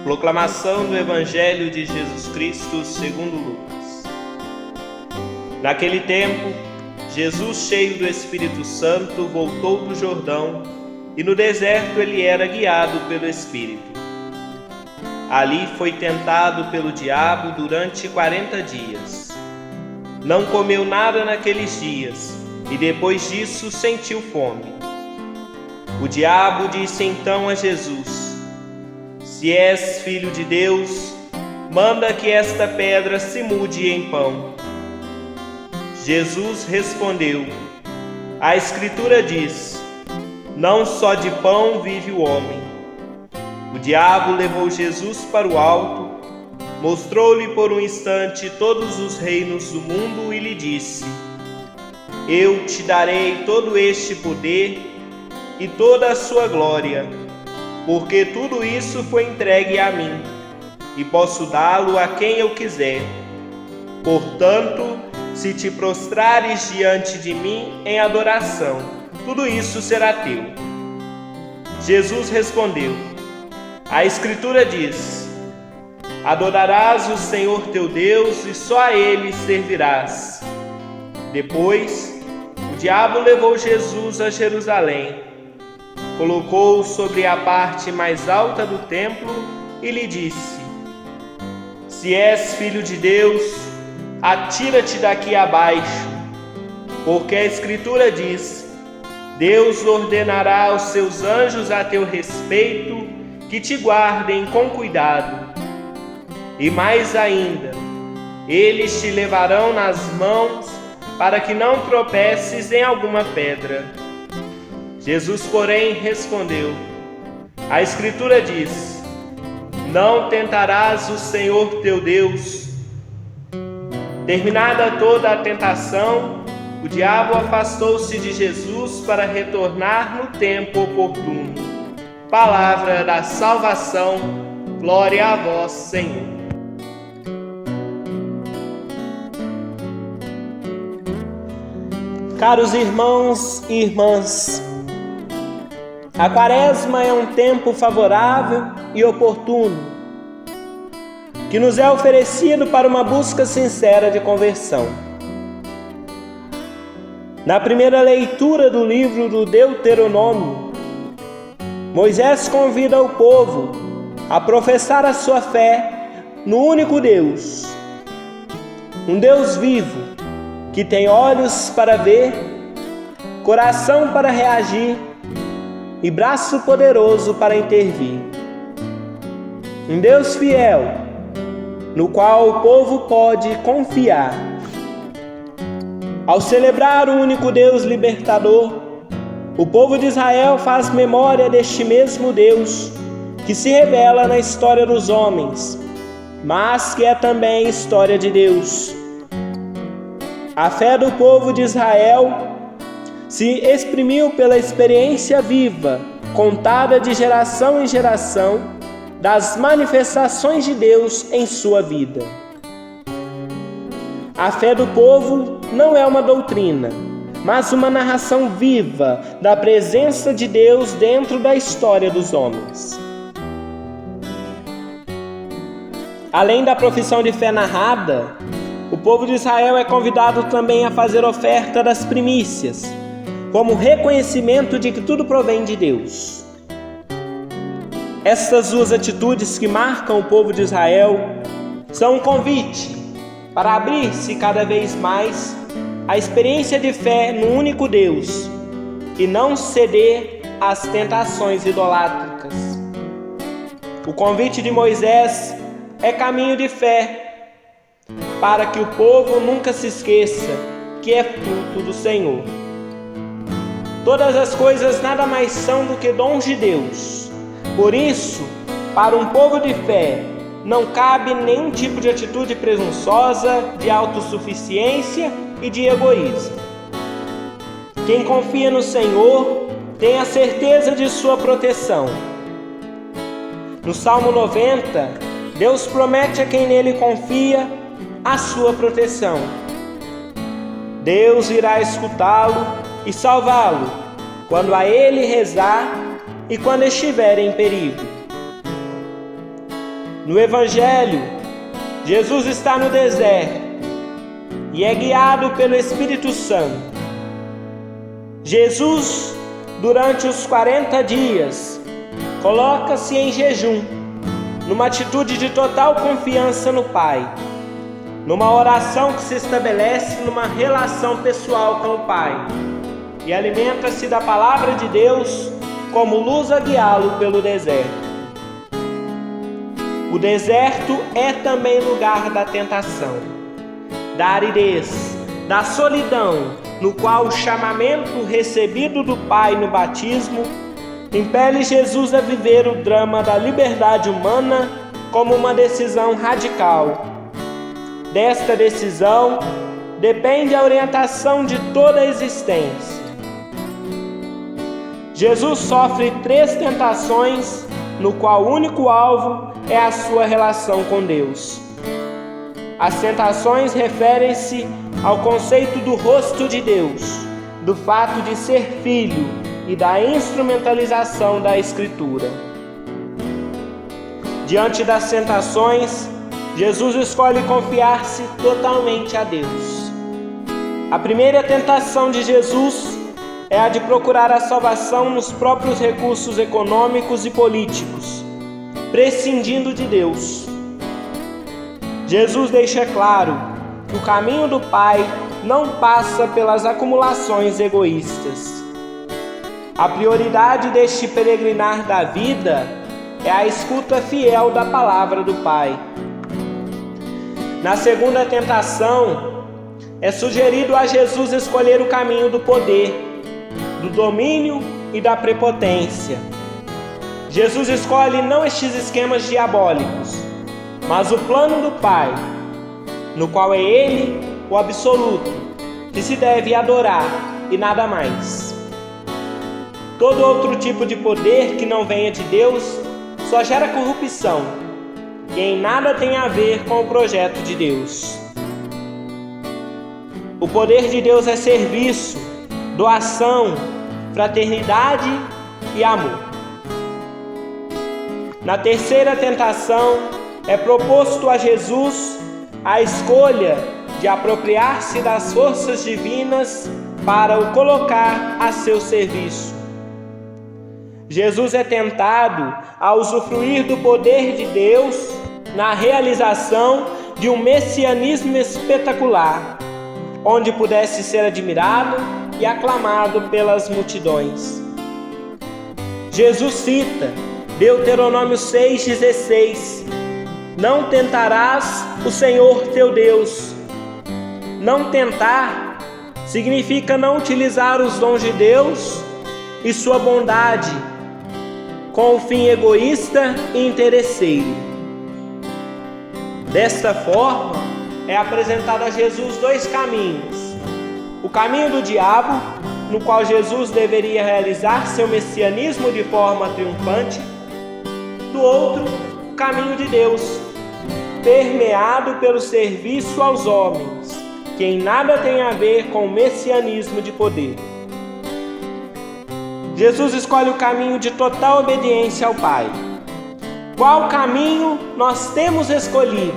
Proclamação do Evangelho de Jesus Cristo segundo Lucas. Naquele tempo, Jesus, cheio do Espírito Santo, voltou do Jordão, e no deserto ele era guiado pelo Espírito. Ali foi tentado pelo diabo durante 40 dias. Não comeu nada naqueles dias, e depois disso sentiu fome. O diabo disse então a Jesus: se és filho de Deus, manda que esta pedra se mude em pão. Jesus respondeu: a Escritura diz: não só de pão vive o homem. O diabo levou Jesus para o alto, mostrou-lhe por um instante todos os reinos do mundo e lhe disse: eu te darei todo este poder e toda a sua glória, porque tudo isso foi entregue a mim, e posso dá-lo a quem eu quiser. Portanto, se te prostrares diante de mim em adoração, tudo isso será teu. Jesus respondeu: a Escritura diz: adorarás o Senhor teu Deus e só a Ele servirás. Depois, o diabo levou Jesus a Jerusalém, colocou-o sobre a parte mais alta do templo e lhe disse: se és filho de Deus, atira-te daqui abaixo, porque a Escritura diz: Deus ordenará aos seus anjos a teu respeito que te guardem com cuidado. E mais ainda, eles te levarão nas mãos para que não tropeces em alguma pedra. Jesus, porém, respondeu: a Escritura diz: não tentarás o Senhor teu Deus. Terminada toda a tentação, o diabo afastou-se de Jesus para retornar no tempo oportuno. Palavra da salvação, glória a vós, Senhor. Caros irmãos e irmãs, a Quaresma é um tempo favorável e oportuno, que nos é oferecido para uma busca sincera de conversão. Na primeira leitura do livro do Deuteronômio, Moisés convida o povo a professar a sua fé no único Deus, um Deus vivo, que tem olhos para ver, coração para reagir e braço poderoso para intervir. Um Deus fiel, no qual o povo pode confiar. Ao celebrar o único Deus libertador, o povo de Israel faz memória deste mesmo Deus que se revela na história dos homens, mas que é também história de Deus. A fé do povo de Israel se exprimiu pela experiência viva, contada de geração em geração, das manifestações de Deus em sua vida. A fé do povo não é uma doutrina, mas uma narração viva da presença de Deus dentro da história dos homens. Além da profissão de fé narrada, o povo de Israel é convidado também a fazer oferta das primícias, como reconhecimento de que tudo provém de Deus. Estas duas atitudes que marcam o povo de Israel são um convite para abrir-se cada vez mais à experiência de fé no único Deus e não ceder às tentações idolátricas. O convite de Moisés é caminho de fé, para que o povo nunca se esqueça que é fruto do Senhor. Todas as coisas nada mais são do que dons de Deus. Por isso, para um povo de fé, não cabe nenhum tipo de atitude presunçosa, de autossuficiência e de egoísmo. Quem confia no Senhor tem a certeza de sua proteção. No Salmo 90, Deus promete a quem nele confia a sua proteção. Deus irá escutá-lo e salvá-lo quando a ele rezar e quando estiver em perigo. No Evangelho, Jesus está no deserto e é guiado pelo Espírito Santo. Jesus, durante os 40 dias, coloca-se em jejum, numa atitude de total confiança no Pai, numa oração que se estabelece numa relação pessoal com o Pai, e alimenta-se da palavra de Deus como luz a guiá-lo pelo deserto. O deserto é também lugar da tentação, da aridez, da solidão, no qual o chamamento recebido do Pai no batismo impele Jesus a viver o drama da liberdade humana como uma decisão radical. Desta decisão depende a orientação de toda a existência. Jesus sofre 3 tentações, no qual o único alvo é a sua relação com Deus. As tentações referem-se ao conceito do rosto de Deus, do fato de ser filho e da instrumentalização da Escritura. Diante das tentações, Jesus escolhe confiar-se totalmente a Deus. A primeira tentação de Jesus é a de procurar a salvação nos próprios recursos econômicos e políticos, prescindindo de Deus. Jesus deixa claro que o caminho do Pai não passa pelas acumulações egoístas. A prioridade deste peregrinar da vida é a escuta fiel da palavra do Pai. Na segunda tentação, é sugerido a Jesus escolher o caminho do poder, do domínio e da prepotência. Jesus escolhe não estes esquemas diabólicos, mas o plano do Pai, no qual é Ele o absoluto, que se deve adorar e nada mais. Todo outro tipo de poder que não venha de Deus só gera corrupção e em nada tem a ver com o projeto de Deus. O poder de Deus é serviço, doação, fraternidade e amor. Na terceira tentação, é proposto a Jesus a escolha de apropriar-se das forças divinas para o colocar a seu serviço. Jesus é tentado a usufruir do poder de Deus na realização de um messianismo espetacular, onde pudesse ser admirado e aclamado pelas multidões. Jesus cita Deuteronômio 6,16: Não tentarás o Senhor teu Deus. Não tentar significa não utilizar os dons de Deus e sua bondade com o fim egoísta e interesseiro. Desta forma, é apresentado a Jesus 2 caminhos: o caminho do diabo, no qual Jesus deveria realizar seu messianismo de forma triunfante; do outro, o caminho de Deus, permeado pelo serviço aos homens, que em nada tem a ver com o messianismo de poder. Jesus escolhe o caminho de total obediência ao Pai. Qual caminho nós temos escolhido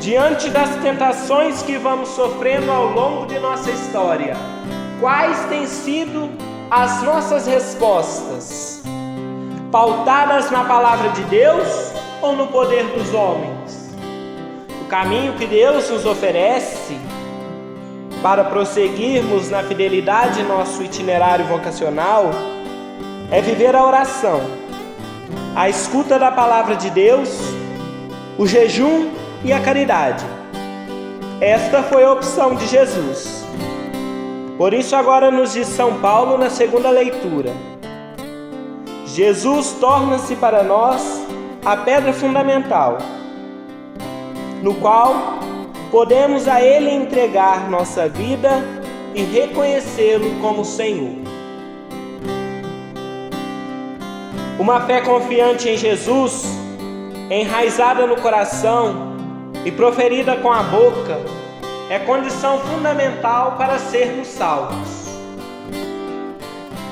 diante das tentações que vamos sofrendo ao longo de nossa história? Quais têm sido as nossas respostas? Pautadas na palavra de Deus ou no poder dos homens? O caminho que Deus nos oferece para prosseguirmos na fidelidade nosso itinerário vocacional é viver a oração, a escuta da palavra de Deus, o jejum e a caridade. Esta foi a opção de Jesus. Por isso agora nos diz São Paulo na segunda leitura: Jesus torna-se para nós a pedra fundamental, no qual podemos a Ele entregar nossa vida e reconhecê-lo como Senhor. Uma fé confiante em Jesus, enraizada no coração e proferida com a boca, é condição fundamental para sermos salvos.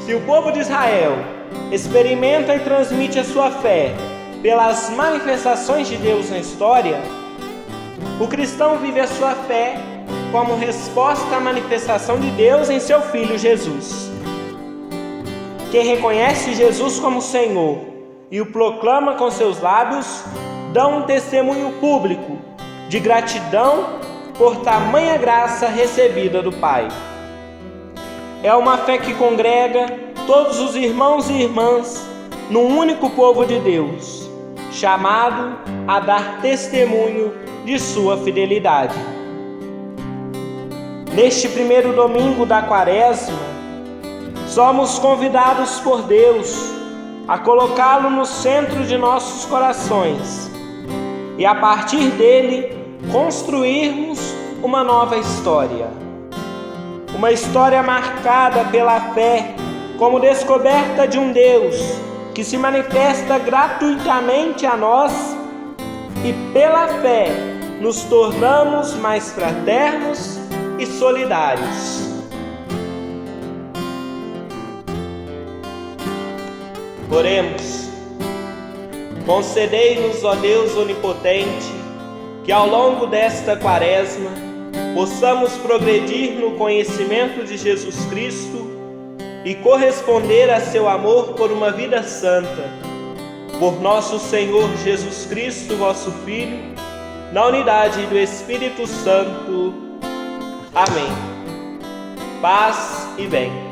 Se o povo de Israel experimenta e transmite a sua fé pelas manifestações de Deus na história, o cristão vive a sua fé como resposta à manifestação de Deus em seu Filho Jesus. Quem reconhece Jesus como Senhor e o proclama com seus lábios, dá um testemunho público de gratidão por tamanha graça recebida do Pai. É uma fé que congrega todos os irmãos e irmãs num único povo de Deus, chamado a dar testemunho de sua fidelidade. Neste primeiro domingo da Quaresma, somos convidados por Deus a colocá-lo no centro de nossos corações e, a partir dele, construirmos uma nova história. Uma história marcada pela fé como descoberta de um Deus que se manifesta gratuitamente a nós, e pela fé nos tornamos mais fraternos e solidários. Oremos. Concedei-nos, ó Deus onipotente, que ao longo desta Quaresma possamos progredir no conhecimento de Jesus Cristo e corresponder a seu amor por uma vida santa. Por nosso Senhor Jesus Cristo, vosso Filho, na unidade do Espírito Santo. Amém. Paz e bem.